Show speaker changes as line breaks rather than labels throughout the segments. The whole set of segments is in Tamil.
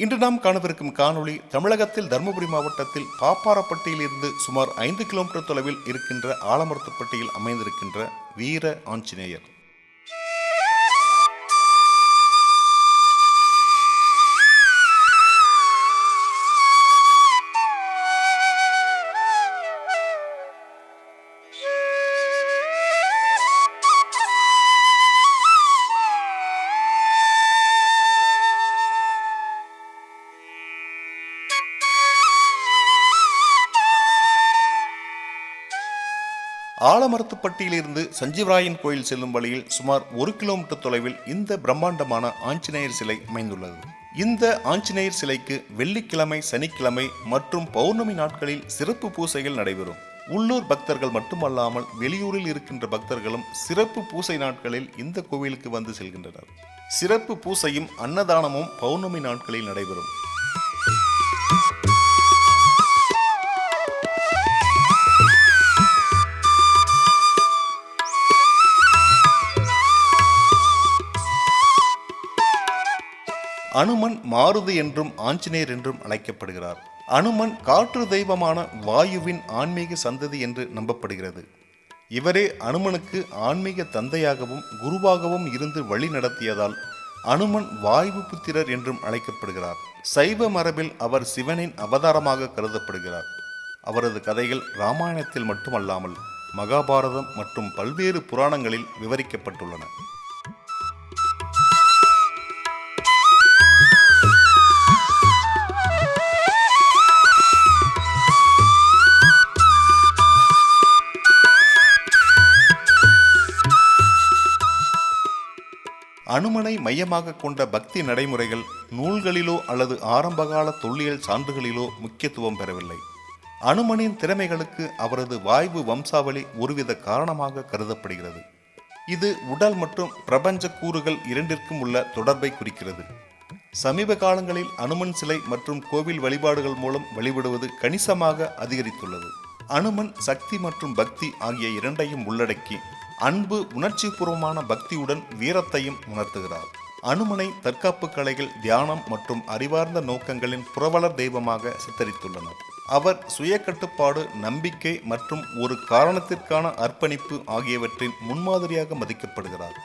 இன்று நாம் காணவிருக்கும் காணொளி தமிழகத்தில் தருமபுரி மாவட்டத்தில் பாப்பாரப்பட்டியில் இருந்து சுமார் 5 கிலோமீட்டர் தொலைவில் இருக்கின்ற ஆலமரத்துப்பட்டியில் அமைந்திருக்கின்ற வீர ஆஞ்சநேயர். ஆலமரத்துப்பட்டியிலிருந்து சஞ்சீவராயன் கோயில் செல்லும் வழியில் சுமார் 1 கிலோமீட்டர் தொலைவில் இந்த பிரம்மாண்டமான ஆஞ்சநேயர் சிலை அமைந்துள்ளது. இந்த ஆஞ்சநேயர் சிலைக்கு வெள்ளிக்கிழமை, சனிக்கிழமை மற்றும் பௌர்ணமி நாட்களில் சிறப்பு பூசைகள் நடைபெறும். உள்ளூர் பக்தர்கள் மட்டுமல்லாமல் வெளியூரில் இருக்கின்ற பக்தர்களும் சிறப்பு பூசை நாட்களில் இந்த கோவிலுக்கு வந்து செல்கின்றனர். சிறப்பு பூசையும் அன்னதானமும் பௌர்ணமி நாட்களில் நடைபெறும். அனுமன் மாருதி என்றும் ஆஞ்சநேயர் என்றும் அழைக்கப்படுகிறார். அனுமன் காற்று தெய்வமான வாயுவின் ஆன்மீக சந்ததி என்று நம்பப்படுகிறது. இவரே அனுமனுக்கு ஆன்மீக தந்தையாகவும் குருவாகவும் இருந்து வழி நடத்தியதால் அனுமன் வாயு புத்திரர் என்றும் அழைக்கப்படுகிறார். சைவ மரபில் அவர் சிவனின் அவதாரமாக கருதப்படுகிறார். அவரது கதைகள் இராமாயணத்தில் மட்டுமல்லாமல் மகாபாரதம் மற்றும் பல்வேறு புராணங்களில் விவரிக்கப்பட்டுள்ளன. அனுமனை மையமாக கொண்ட பக்தி நடைமுறைகள் நூல்களிலோ அல்லது ஆரம்பகால தொல்லியல் சான்றுகளிலோ முக்கியத்துவம் பெறவில்லை. அனுமனின் திறமைகளுக்கு அவரது வாய்வு வம்சாவளி ஒருவித காரணமாக கருதப்படுகிறது. இது உடல் மற்றும் பிரபஞ்ச கூறுகள் இரண்டிற்கும் உள்ள தொடர்பை குறிக்கிறது. சமீப காலங்களில் அனுமன் சிலை மற்றும் கோவில் வழிபாடுகள் மூலம் வழிபடுவது கணிசமாக அதிகரித்துள்ளது. அனுமன் சக்தி மற்றும் பக்தி ஆகிய இரண்டையும் உள்ளடக்கி அன்பு, உணர்ச்சிபூர்வமான பக்தியுடன் வீரத்தையும் உணர்த்துகிறார். அனுமனை தற்காப்பு கலைகள், தியானம் மற்றும் அறிவார்ந்த நோக்கங்களின் புரவலர் தெய்வமாக சித்தரித்துள்ளனர். அவர் சுய கட்டுப்பாடு, நம்பிக்கை மற்றும் ஒரு காரணத்திற்கான அர்ப்பணிப்பு ஆகியவற்றின் முன்மாதிரியாக மதிக்கப்படுகிறார்.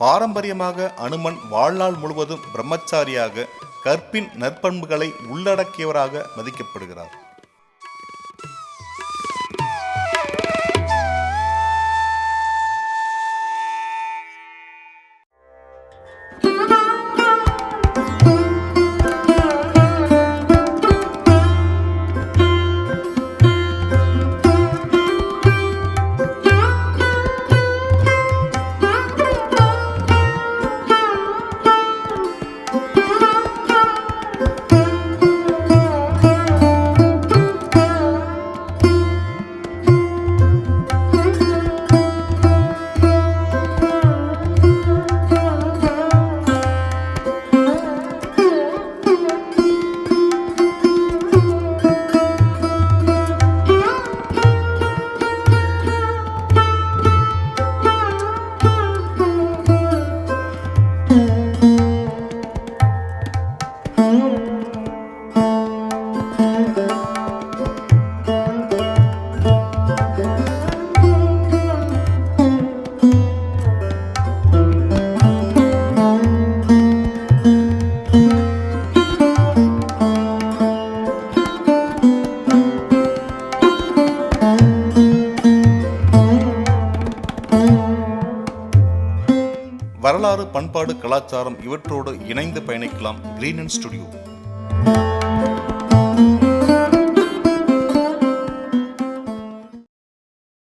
பாரம்பரியமாக அனுமன் வாழ்நாள் முழுவதும் பிரம்மச்சாரியாக கற்பின் நற்பண்புகளை உள்ளடக்கியவராக மதிக்கப்படுகிறார். வரலாறு, பண்பாடு, கலாச்சாரம் இவற்றோடு இணைந்து பயணிக்கலாம் கிரீன் அண்ட் ஸ்டுடியோ.